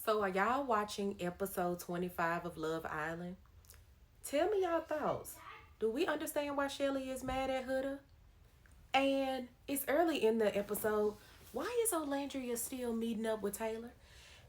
So are y'all watching episode 25 of Love Island? Tell me y'all thoughts. Do we understand why Chelley is mad at Huda? And it's early in the episode. Why is Olandria still meeting up with Taylor?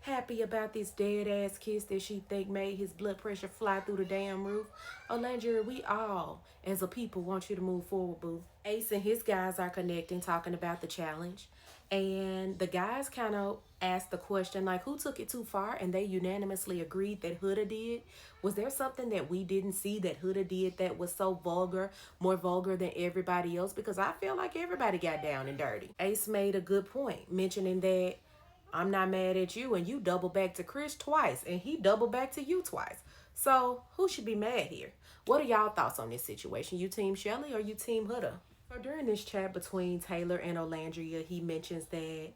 Happy about this dead ass kiss that she think made his blood pressure fly through the damn roof. Olandria, we all, as a people, want you to move forward, boo. Ace and his guys are connecting, talking about the challenge. And the guys kind of asked the question, like, who took it too far? And they unanimously agreed that Huda did. Was there something that we didn't see that Huda did that was so vulgar, more vulgar than everybody else? Because I feel like everybody got down and dirty. Ace made a good point, mentioning that I'm not mad at you, and you double back to Chris twice, and he doubled back to you twice. So who should be mad here? What are y'all thoughts on this situation? You team Chelley or you team Huda? So during this chat between Taylor and Olandria, he mentions that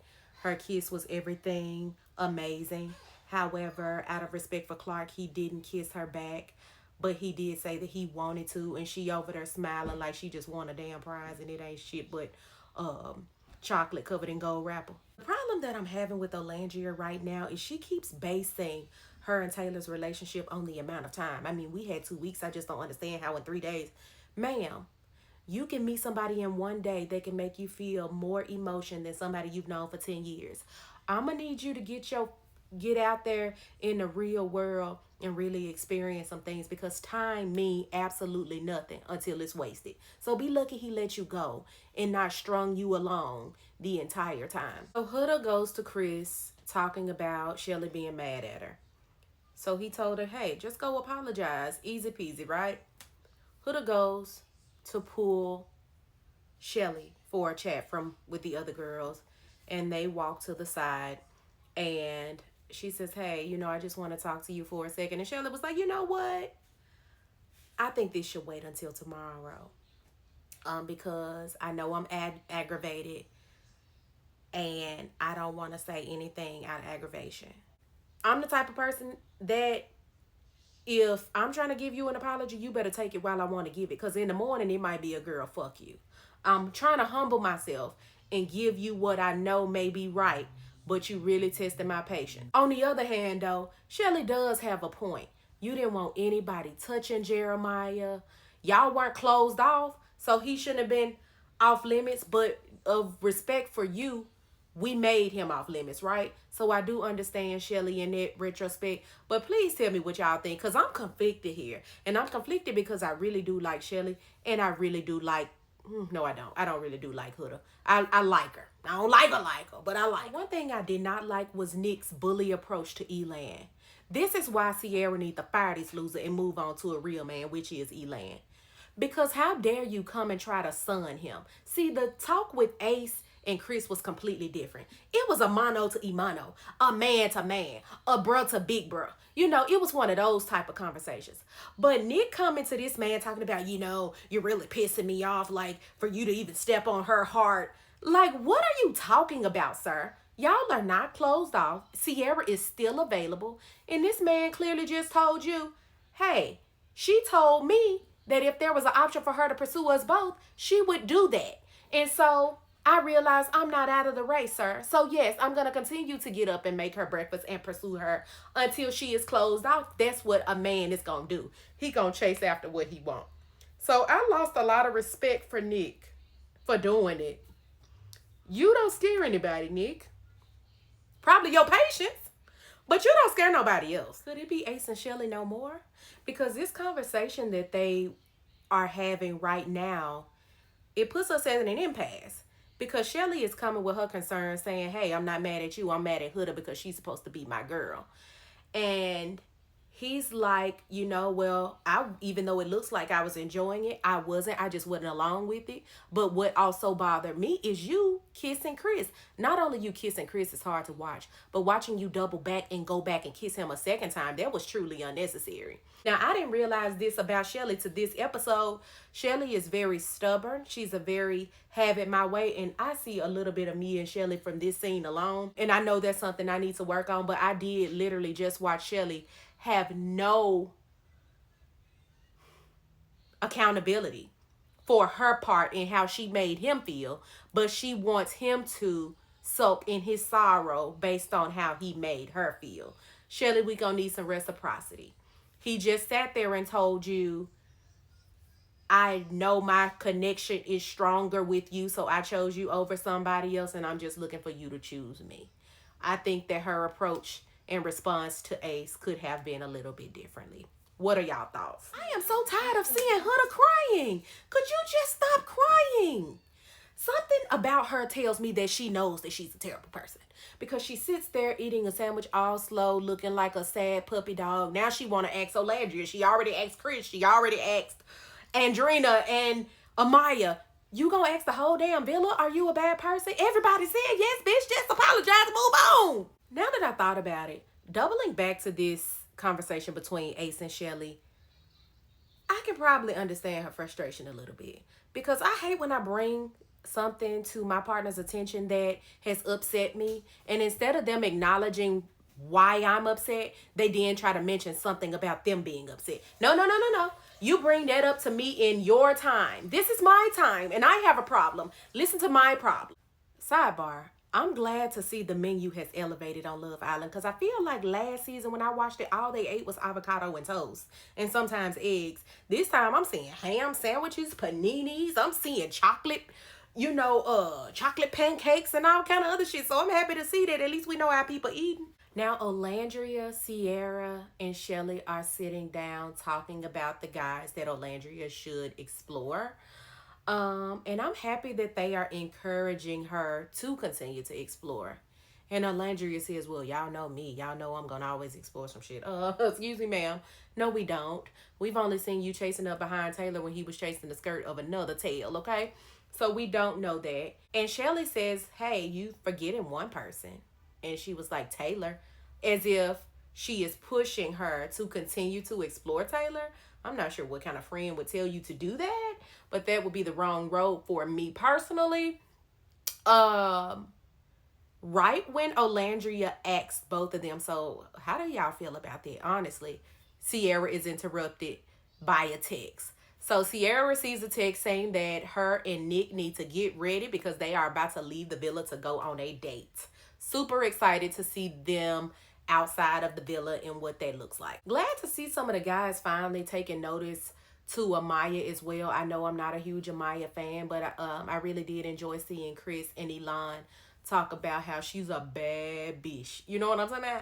her kiss was everything amazing. However, out of respect for Clark, he didn't kiss her back. But he did say that he wanted to, and she over there smiling like she just won a damn prize and it ain't shit but chocolate covered in gold wrapper. The problem that I'm having with Olandria right now is she keeps basing her and Taylor's relationship on the amount of time. I mean, we had 2 weeks. I just don't understand how in 3 days. Ma'am, you can meet somebody in one day that can make you feel more emotion than somebody you've known for 10 years. I'm going to need you to get out there in the real world and really experience some things, because time mean absolutely nothing until it's wasted. So be lucky he let you go and not strung you along the entire time. So Huda goes to Chris talking about Chelley being mad at her. So he told her, hey, just go apologize. Easy peasy, right? Huda goes to pull Chelley for a chat with the other girls, and they walk to the side, and she says, hey, I just want to talk to you for a second. And Chelley was like, you know what? I think this should wait until tomorrow. Because I know I'm aggravated, and I don't want to say anything out of aggravation. I'm the type of person that if I'm trying to give you an apology, you better take it while I want to give it. Because in the morning, it might be a girl, fuck you. I'm trying to humble myself and give you what I know may be right, but you really tested my patience. On the other hand, though, Chelley does have a point. You didn't want anybody touching Jeremiah. Y'all weren't closed off, so he shouldn't have been off limits. But of respect for you, we made him off limits, right? So I do understand Chelley in that retrospect. But please tell me what y'all think, because I'm conflicted here. And I'm conflicted because I really do like Chelley, and I really do like... No, I don't. I don't really do like Huda. I like her. I don't like her, but I like her. One thing I did not like was Nick's bully approach to Elan. This is why Sierra needs to fire this loser and move on to a real man, which is Elan. Because how dare you come and try to son him? See, the talk with Ace and Chris was completely different. It was a mano to imano, a man to man, a bro to big bro. It was one of those type of conversations. But Nick coming to this man talking about, you're really pissing me off, like, for you to even step on her heart. Like, what are you talking about, sir? Y'all are not closed off. Sierra is still available. And this man clearly just told you, hey, she told me that if there was an option for her to pursue us both, she would do that. And so I realize I'm not out of the race, sir. So yes, I'm going to continue to get up and make her breakfast and pursue her until she is closed off. That's what a man is going to do. He going to chase after what he wants. So I lost a lot of respect for Nick for doing it. You don't scare anybody, Nick. Probably your patience, but you don't scare nobody else. Could it be Ace and Chelley no more? Because this conversation that they are having right now, it puts us at an impasse. Because Chelley is coming with her concerns saying, hey, I'm not mad at you. I'm mad at Huda because she's supposed to be my girl. And he's like, well, even though it looks like I was enjoying it, I wasn't. I just wasn't along with it. But what also bothered me is you kissing Chris. Not only you kissing Chris is hard to watch, but watching you double back and go back and kiss him a second time, that was truly unnecessary. Now, I didn't realize this about Chelley to this episode. Chelley is very stubborn. She's a very have it my way. And I see a little bit of me and Chelley from this scene alone. And I know that's something I need to work on. But I did literally just watch Chelley have no accountability for her part in how she made him feel. But she wants him to sulk in his sorrow based on how he made her feel. Chelley, we gonna need some reciprocity. He just sat there and told you, I know my connection is stronger with you, so I chose you over somebody else, and I'm just looking for you to choose me. I think that her approach in response to Ace could have been a little bit differently. What are y'all thoughts? I am so tired of seeing Huda crying. Could you just stop crying? Something about her tells me that she knows that she's a terrible person, because she sits there eating a sandwich all slow, looking like a sad puppy dog. Now she want to ask Olandria. She already asked Chris. She already asked Andrina and Amaya. You gonna ask the whole damn villa, are you a bad person? Everybody said yes, bitch. Just apologize and move on. Now that I thought about it, doubling back to this conversation between Ace and Chelley, I can probably understand her frustration a little bit, because I hate when I bring something to my partner's attention that has upset me, and instead of them acknowledging why I'm upset, they then try to mention something about them being upset. No, no, no, no, no. You bring that up to me in your time. This is my time, and I have a problem. Listen to my problem. Sidebar. I'm glad to see the menu has elevated on Love Island, because I feel like last season when I watched it, all they ate was avocado and toast and sometimes eggs. This time I'm seeing ham sandwiches, paninis. I'm seeing chocolate, chocolate pancakes and all kind of other shit. So I'm happy to see that at least we know how people eating. Now, Olandria, Sierra, and Chelley are sitting down talking about the guys that Olandria should explore. And I'm happy that they are encouraging her to continue to explore. And Olandria says, well, y'all know me. Y'all know I'm going to always explore some shit. Excuse me, ma'am. No, we don't. We've only seen you chasing up behind Taylor when he was chasing the skirt of another tail, okay? So we don't know that. And Chelley says, hey, you forgetting one person. And she was like, Taylor, as if she is pushing her to continue to explore Taylor. I'm not sure what kind of friend would tell you to do that, but that would be the wrong road for me personally. Right when Olandria asked both of them, so how do y'all feel about that? Honestly, Sierra is interrupted by a text. So Sierra receives a text saying that her and Nick need to get ready because they are about to leave the villa to go on a date. Super excited to see them outside of the villa and what that looks like. Glad to see some of the guys finally taking notice to Amaya as well. I know I'm not a huge Amaya fan, but I really did enjoy seeing Chris and Elon talk about how she's a bad bitch. You know what I'm saying?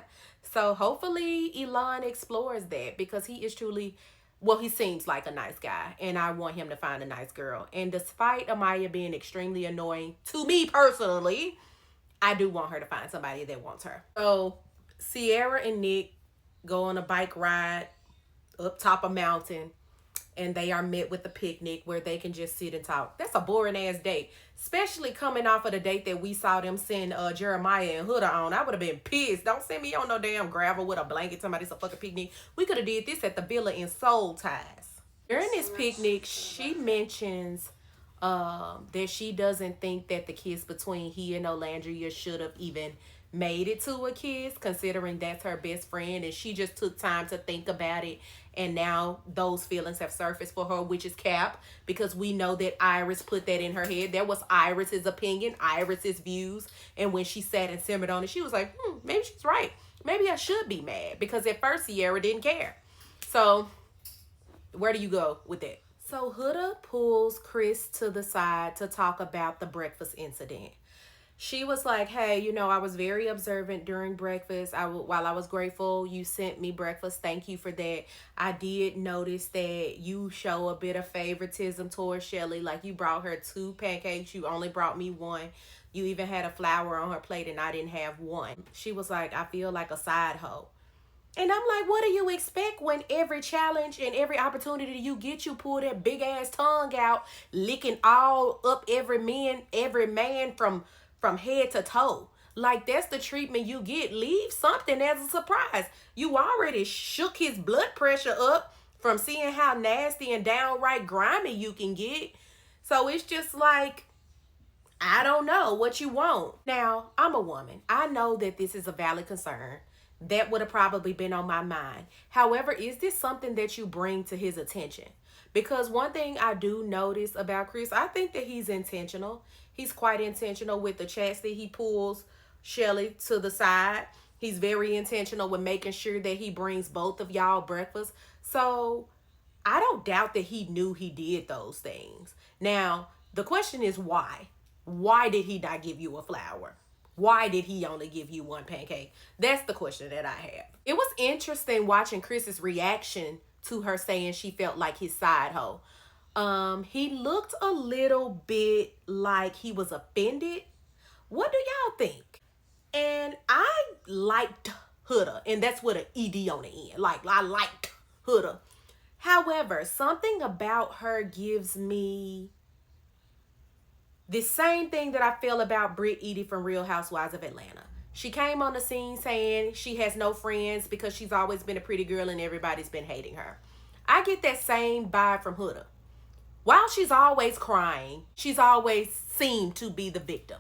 So hopefully Elon explores that, because he is truly, well, he seems like a nice guy, and I want him to find a nice girl. And despite Amaya being extremely annoying to me personally, I do want her to find somebody that wants her. So Sierra and Nick go on a bike ride up top of a mountain, and they are met with a picnic where they can just sit and talk. That's a boring ass date, especially coming off of the date that we saw them send Jeremiah and Huda on. I would have been pissed. Don't send me on no damn gravel with a blanket. Somebody's a fucking picnic. We could have did this at the villa in Soul Ties. During this picnic, she mentions that she doesn't think that the kiss between he and Olandria should have even made it to a kiss, considering that's her best friend, and she just took time to think about it, and now those feelings have surfaced for her, which is cap, because we know that Iris put that in her head. That was Iris's opinion, Iris's views, and when she sat and simmered on it, she was like, maybe she's right. Maybe I should be mad, because at first Sierra didn't care. So where do you go with that? So Huda pulls Chris to the side to talk about the breakfast incident. She was like, hey, I was very observant during breakfast. While I was grateful you sent me breakfast, thank you for that. I did notice that you show a bit of favoritism towards Chelley. Like, you brought her 2 pancakes. You only brought me 1. You even had a flower on her plate and I didn't have 1. She was like, I feel like a side hoe. And I'm like, what do you expect when every challenge and every opportunity you get, you pull that big ass tongue out, licking all up every man from head to toe? Like, that's the treatment you get. Leave something as a surprise. You already shook his blood pressure up from seeing how nasty and downright grimy you can get. So it's just like, I don't know what you want. Now, I'm a woman. I know that this is a valid concern. That would have probably been on my mind. However, is this something that you bring to his attention? Because one thing I do notice about Chris, I think that he's intentional. He's quite intentional with the chats that he pulls Chelley to the side. He's very intentional with making sure that he brings both of y'all breakfast. So I don't doubt that he knew he did those things. Now, the question is why? Why did he not give you a flower? Why did he only give you one pancake? That's the question that I have. It was interesting watching Chris's reaction to her saying she felt like his side hoe. He looked a little bit like he was offended. What do y'all think? And I liked Huda, and that's with an ED on the end. Like, I liked Huda. However, something about her gives me the same thing that I feel about Britt Edie from Real Housewives of Atlanta. She came on the scene saying she has no friends because she's always been a pretty girl and everybody's been hating her. I get that same vibe from Huda. While she's always crying, she's always seemed to be the victim.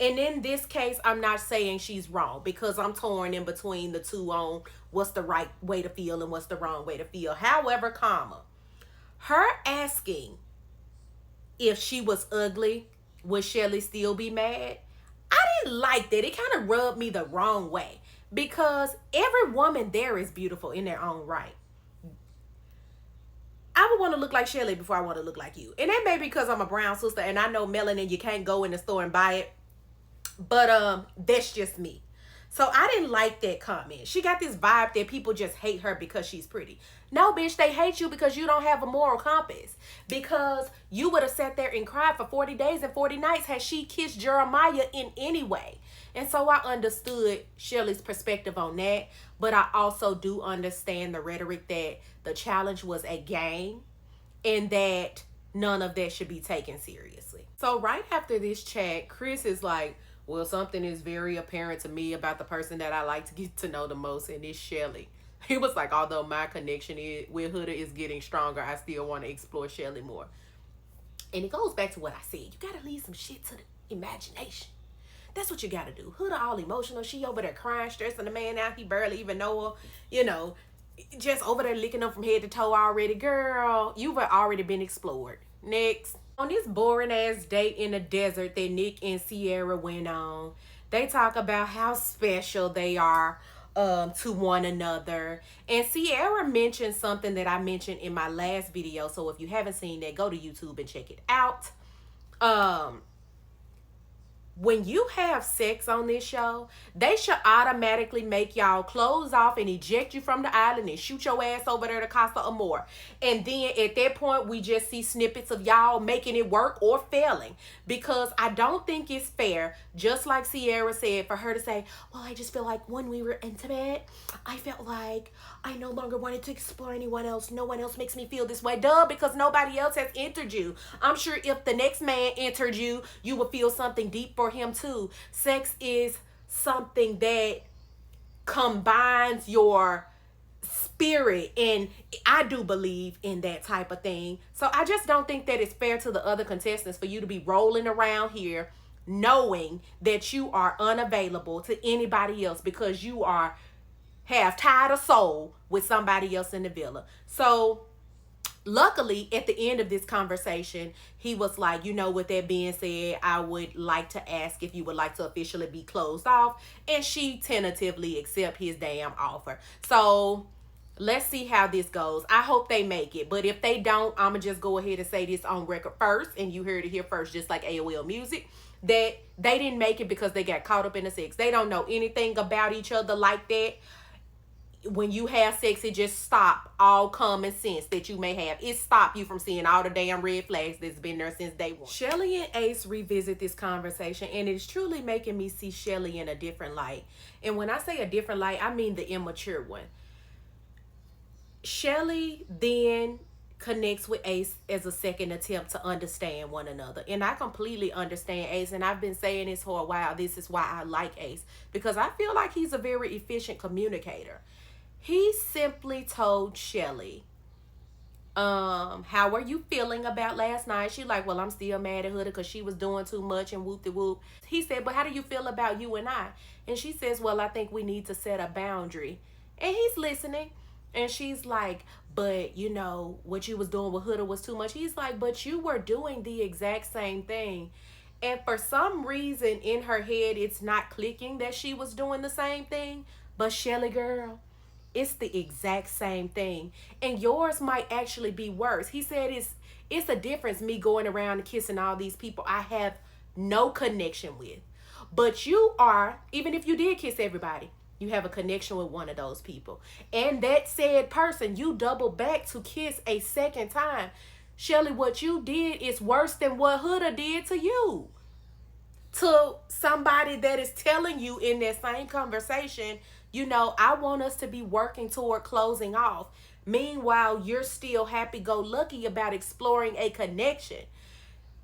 And in this case, I'm not saying she's wrong because I'm torn in between the two on what's the right way to feel and what's the wrong way to feel. However, her asking if she was ugly, would Chelley still be mad? I didn't like that. It kind of rubbed me the wrong way because every woman there is beautiful in their own right. I would want to look like Chelley before I want to look like you. And that may be because I'm a brown sister and I know melanin, you can't go in the store and buy it. But that's just me. So I didn't like that comment. She got this vibe that people just hate her because she's pretty. No, bitch, they hate you because you don't have a moral compass. Because you would have sat there and cried for 40 days and 40 nights had she kissed Jeremiah in any way. And so I understood Chelley's perspective on that. But I also do understand the rhetoric that the challenge was a game and that none of that should be taken seriously. So right after this chat, Chris is like, well, something is very apparent to me about the person that I like to get to know the most, and it's Chelley. He was like, although my connection with Huda is getting stronger, I still want to explore Chelley more. And it goes back to what I said. You got to leave some shit to the imagination. That's what you got to do. Huda all emotional. She over there crying, stressing the man out. He barely even know her. You know, just over there licking them from head to toe already. Girl, you've already been explored. Next. On this boring ass date in the desert that Nick and Sierra went on, they talk about how special they are to one another. And Sierra mentioned something that I mentioned in my last video. So if you haven't seen that, go to YouTube and check it out. When you have sex on this show, they should automatically make y'all clothes off and eject you from the island and shoot your ass over there to Casa Amor. And then at that point, we just see snippets of y'all making it work or failing. Because I don't think it's fair, just like Sierra said, for her to say, well, I just feel like when we were intimate, I felt like I no longer wanted to explore anyone else. No one else makes me feel this way. Duh, because nobody else has entered you. I'm sure if the next man entered you, you would feel something deep for him too. Sex is something that combines your spirit, and I do believe in that type of thing. So I just don't think that it's fair to the other contestants for you to be rolling around here knowing that you are unavailable to anybody else because you have tied a soul with somebody else in the villa. So luckily, at the end of this conversation, he was like, you know, with that being said, I would like to ask if you would like to officially be closed off. And she tentatively accept his damn offer. So let's see how this goes. I hope they make it. But if they don't, I'm going to just go ahead and say this on record first. And you heard it here first, just like AOL Music, that they didn't make it because they got caught up in the sex. They don't know anything about each other like that. When you have sex, it just stop all common sense that you may have. It stop you from seeing all the damn red flags that's been there since day one. Chelley and Ace revisit this conversation, and it's truly making me see Chelley in a different light. And when I say a different light, I mean the immature one. Chelley then connects with Ace as a second attempt to understand one another. And I completely understand Ace, and I've been saying this for a while. This is why I like Ace, because I feel like he's a very efficient communicator. He simply told Chelley, how are you feeling about last night? She like, well, I'm still mad at Huda because she was doing too much and whoop-de-whoop. He said, but how do you feel about you and I? And she says, well, I think we need to set a boundary. And he's listening. And she's like, but you know, what you was doing with Huda was too much. He's like, but you were doing the exact same thing. And for some reason in her head, it's not clicking that she was doing the same thing. But Chelley girl, it's the exact same thing. And yours might actually be worse. He said it's a difference me going around and kissing all these people I have no connection with. But you are, even if you did kiss everybody, you have a connection with one of those people. And that said person, you double back to kiss a second time. Chelley, what you did is worse than what Huda did to you. To somebody that is telling you in that same conversation, you know, I want us to be working toward closing off. Meanwhile, you're still happy go lucky about exploring a connection.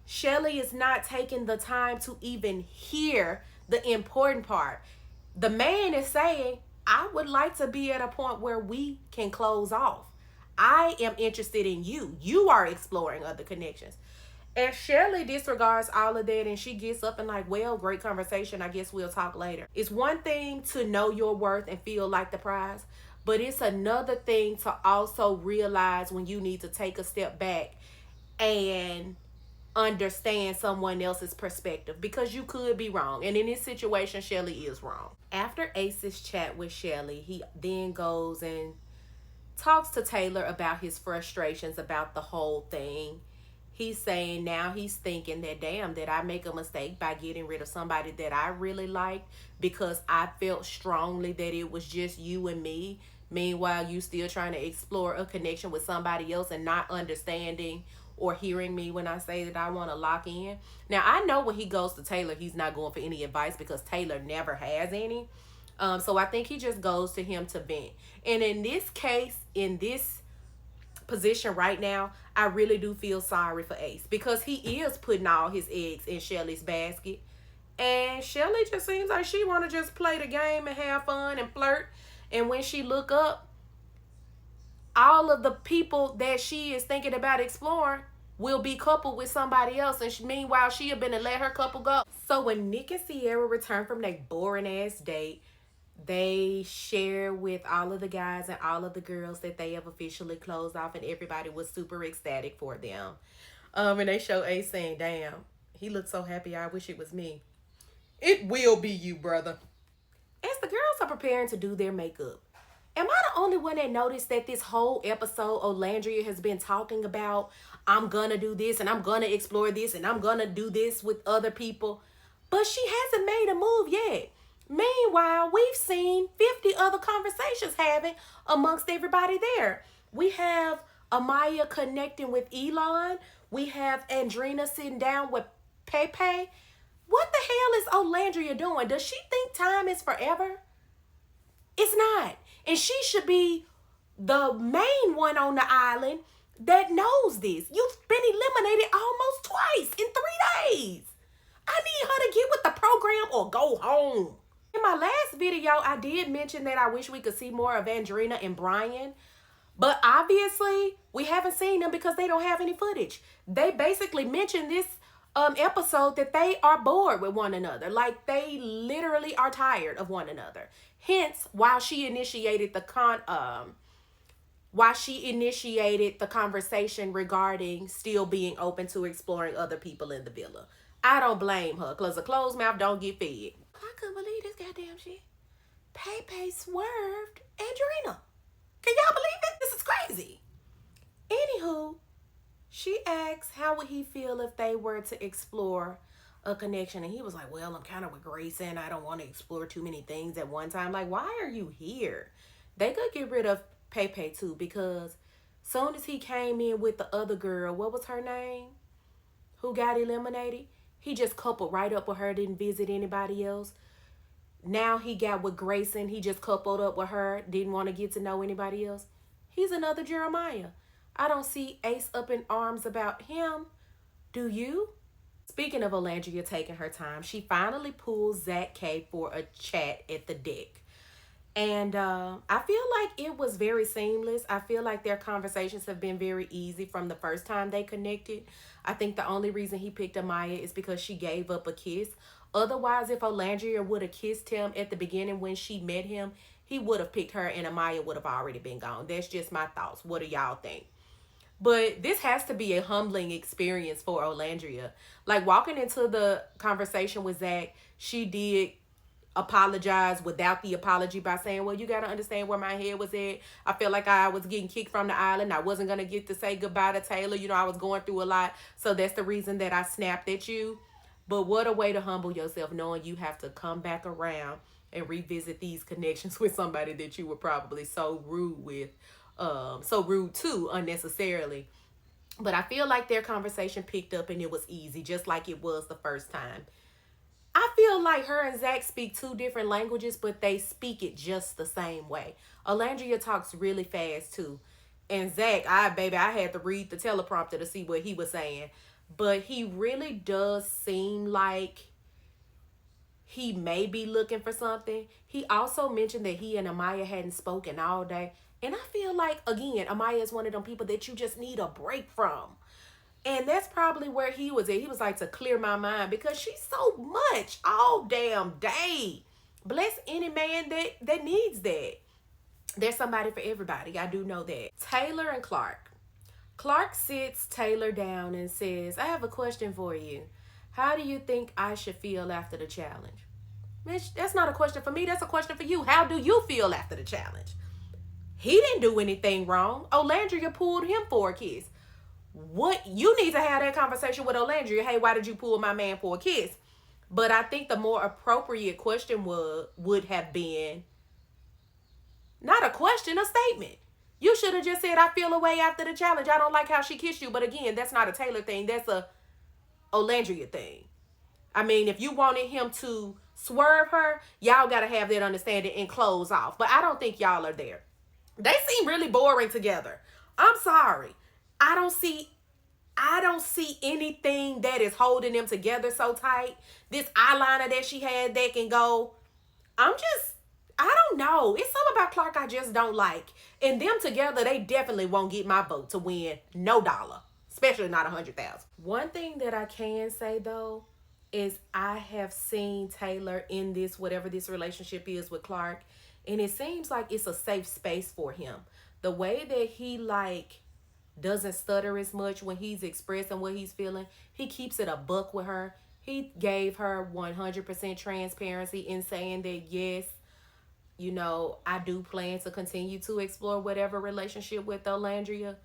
Chelley is not taking the time to even hear the important part. The man is saying, I would like to be at a point where we can close off. I am interested in you. You are exploring other connections. And Chelley disregards all of that and she gets up and like, well, great conversation. I guess we'll talk later. It's one thing to know your worth and feel like the prize, but it's another thing to also realize when you need to take a step back and understand someone else's perspective because you could be wrong. And in this situation, Chelley is wrong. After Ace's chat with Chelley, he then goes and talks to Taylor about his frustrations about the whole thing. He's saying now he's thinking that, damn, did I make a mistake by getting rid of somebody that I really liked because I felt strongly that it was just you and me. Meanwhile, you still trying to explore a connection with somebody else and not understanding or hearing me when I say that I want to lock in. Now, I know when he goes to Taylor, he's not going for any advice because Taylor never has any. So I think he just goes to him to vent. And in this case, in this position right now, I really do feel sorry for Ace because he is putting all his eggs in Chelley's basket. And Chelley just seems like she want to just play the game and have fun and flirt. And when she look up, all of the people that she is thinking about exploring will be coupled with somebody else. And meanwhile, she have been to let her couple go. So when Nick and Sierra return from their boring ass date, they share with all of the guys and all of the girls that they have officially closed off, and everybody was super ecstatic for them. And they show Ace saying, damn, he looks so happy, I wish it was me. It will be you, brother. As the girls are preparing to do their makeup, am I the only one that noticed that this whole episode Olandria has been talking about, I'm gonna do this and I'm gonna explore this and I'm gonna do this with other people, but she hasn't made a move yet. Meanwhile, we've seen 50 other conversations having amongst everybody there. We have Amaya connecting with Elon. We have Andrina sitting down with Pepe. What the hell is Olandria doing? Does she think time is forever? It's not. And she should be the main one on the island that knows this. You've been eliminated almost twice in 3 days. I need her to get with the program or go home. In my last video, I did mention that I wish we could see more of Andrina and Brian. But obviously, we haven't seen them because they don't have any footage. They basically mentioned this episode that they are bored with one another. Like, they literally are tired of one another. Hence, while she initiated the conversation regarding still being open to exploring other people in the villa. I don't blame her, because a closed mouth don't get fed. I couldn't believe this goddamn shit. Pepe swerved Andrina. Can y'all believe it? This is crazy. Anywho, she asks how would he feel if they were to explore a connection, and he was like, well, I'm kind of with Grayson. I don't want to explore too many things at one time. Like, why are you here? They could get rid of Pepe too, because soon as he came in with the other girl, what was her name, who got eliminated, he just coupled right up with her, didn't visit anybody else. Now he got with Grayson, he just coupled up with her, didn't want to get to know anybody else. He's another Jeremiah. I don't see Ace up in arms about him. Do you? Speaking of Olandria taking her time, she finally pulls Zach K for a chat at the deck. And I feel like it was very seamless. I feel like their conversations have been very easy from the first time they connected. I think the only reason he picked Amaya is because she gave up a kiss. Otherwise, if Olandria would have kissed him at the beginning when she met him, he would have picked her and Amaya would have already been gone. That's just my thoughts. What do y'all think? But this has to be a humbling experience for Olandria. Like walking into the conversation with Zach, she did apologize without the apology by saying, well, you got to understand where my head was at. I felt like I was getting kicked from the island. I wasn't going to get to say goodbye to Taylor. You know, I was going through a lot. So that's the reason that I snapped at you. But what a way to humble yourself, knowing you have to come back around and revisit these connections with somebody that you were probably so rude with, so rude to unnecessarily. But I feel like their conversation picked up and it was easy, just like it was the first time. I feel like her and Zach speak two different languages, but they speak it just the same way. Alandria talks really fast too. And Zach, I had to read the teleprompter to see what he was saying. But he really does seem like he may be looking for something. He also mentioned that he and Amaya hadn't spoken all day. And I feel like, again, Amaya is one of them people that you just need a break from. And that's probably where he was at. He was like, to clear my mind, because she's so much all damn day. Bless any man that needs that. There's somebody for everybody. I do know that. Taylor and Clark. Clark sits Taylor down and says, I have a question for you. How do you think I should feel after the challenge? Mitch, that's not a question for me. That's a question for you. How do you feel after the challenge? He didn't do anything wrong. Olandria pulled him for a kiss. What you need to have that conversation with Olandria. Hey, why did you pull my man for a kiss? But I think the more appropriate question would have been not a question, a statement. You should have just said, I feel away after the challenge. I don't like how she kissed you. But again, that's not a Taylor thing. That's a Olandria thing. I mean, if you wanted him to swerve her, y'all got to have that understanding and close off. But I don't think y'all are there. They seem really boring together. I'm sorry. I don't see anything that is holding them together so tight. This eyeliner that she had that can go. I don't know. It's something about Clark I just don't like. And them together, they definitely won't get my vote to win no dollar. Especially not 100,000. One thing that I can say though is I have seen Taylor in this, whatever this relationship is with Clark, and it seems like it's a safe space for him. The way that he doesn't stutter as much when he's expressing what he's feeling. He keeps it a buck with her. He gave her 100% transparency in saying that, yes, you know, I do plan to continue to explore whatever relationship with Olandria.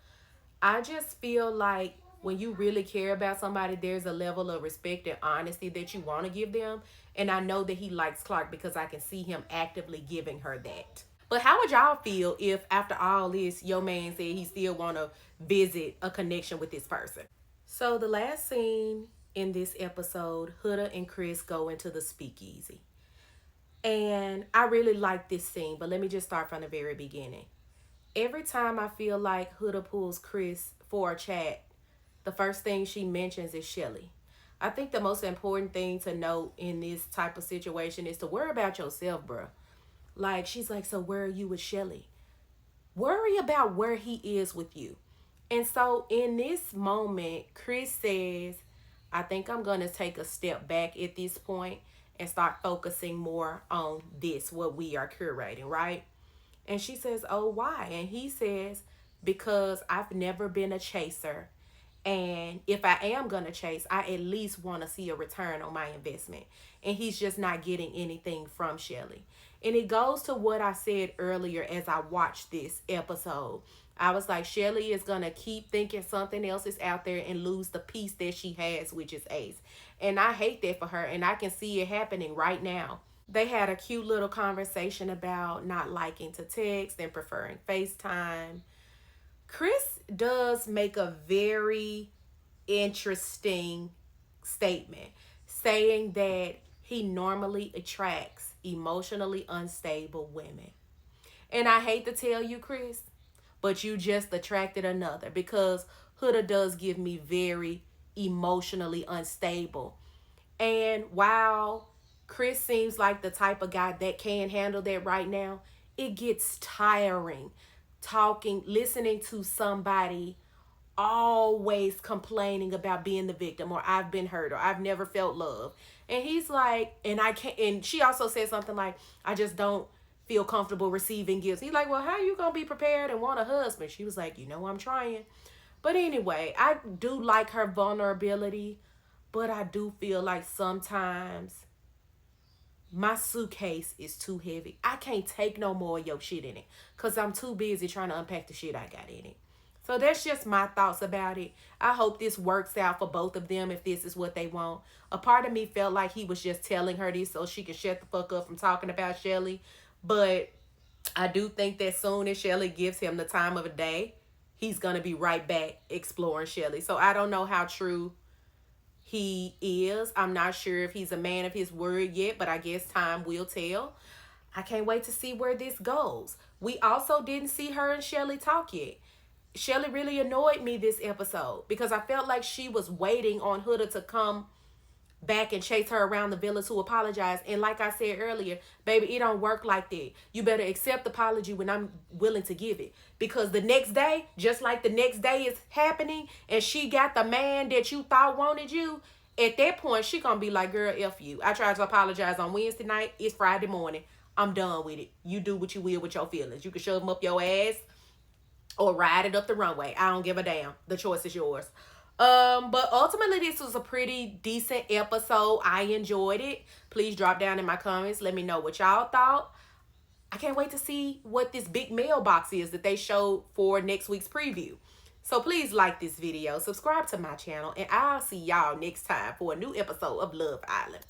I just feel like when you really care about somebody, there's a level of respect and honesty that you want to give them. And I know that he likes Clark because I can see him actively giving her that. But how would y'all feel if after all this, your man said he still want to visit a connection with this person? So the last scene in this episode, Huda and Chris go into the speakeasy. And I really like this scene, but let me just start from the very beginning. Every time I feel like Huda pulls Chris for a chat, the first thing she mentions is Chelley. I think the most important thing to note in this type of situation is to worry about yourself, bruh. Like, she's like, so where are you with Chelley? Worry about where he is with you. And so in this moment, Chris says, I think I'm going to take a step back at this point and start focusing more on this, what we are curating, right? And she says, oh, why? And he says, because I've never been a chaser. And if I am going to chase, I at least want to see a return on my investment. And he's just not getting anything from Chelley. And it goes to what I said earlier as I watched this episode. I was like, Chelley is going to keep thinking something else is out there and lose the piece that she has, which is Ace. And I hate that for her. And I can see it happening right now. They had a cute little conversation about not liking to text and preferring FaceTime. Chris does make a very interesting statement, saying that he normally attracts emotionally unstable women. And I hate to tell you, Chris, but you just attracted another, because Huda does give me very emotionally unstable. And while Chris seems like the type of guy that can handle that right now, it gets tiring listening to somebody always complaining about being the victim, or I've been hurt, or I've never felt love. And he's like, and I can't, and she also said something like, I just don't feel comfortable receiving gifts. He's like, well, how you gonna be prepared and want a husband? She was like, you know, I'm trying. But anyway, I do like her vulnerability, but I do feel like sometimes my suitcase is too heavy. I can't take no more of your shit in it because I'm too busy trying to unpack the shit I got in it. So that's just my thoughts about it. I hope this works out for both of them if this is what they want. A part of me felt like he was just telling her this so she could shut the fuck up from talking about Chelley. But I do think that soon as Chelley gives him the time of the day, he's going to be right back exploring Chelley. So I don't know how true he is. I'm not sure if he's a man of his word yet, but I guess time will tell. I can't wait to see where this goes. We also didn't see her and Chelley talk yet. Chelley really annoyed me this episode because I felt like she was waiting on Huda to come back and chase her around the villa to apologize. And like I said earlier, baby, it don't work like that. You better accept the apology when I'm willing to give it. Because the next day, just like the next day is happening, and she got the man that you thought wanted you, at that point, she gonna be like, girl, F you. I tried to apologize on Wednesday night. It's Friday morning. I'm done with it. You do what you will with your feelings. You can shove them up your ass or ride it up the runway. I don't give a damn. The choice is yours. But ultimately, this was a pretty decent episode. I enjoyed it. Please drop down in my comments. Let me know what y'all thought. I can't wait to see what this big mailbox is that they showed for next week's preview. So please like this video, subscribe to my channel, and I'll see y'all next time for a new episode of Love Island.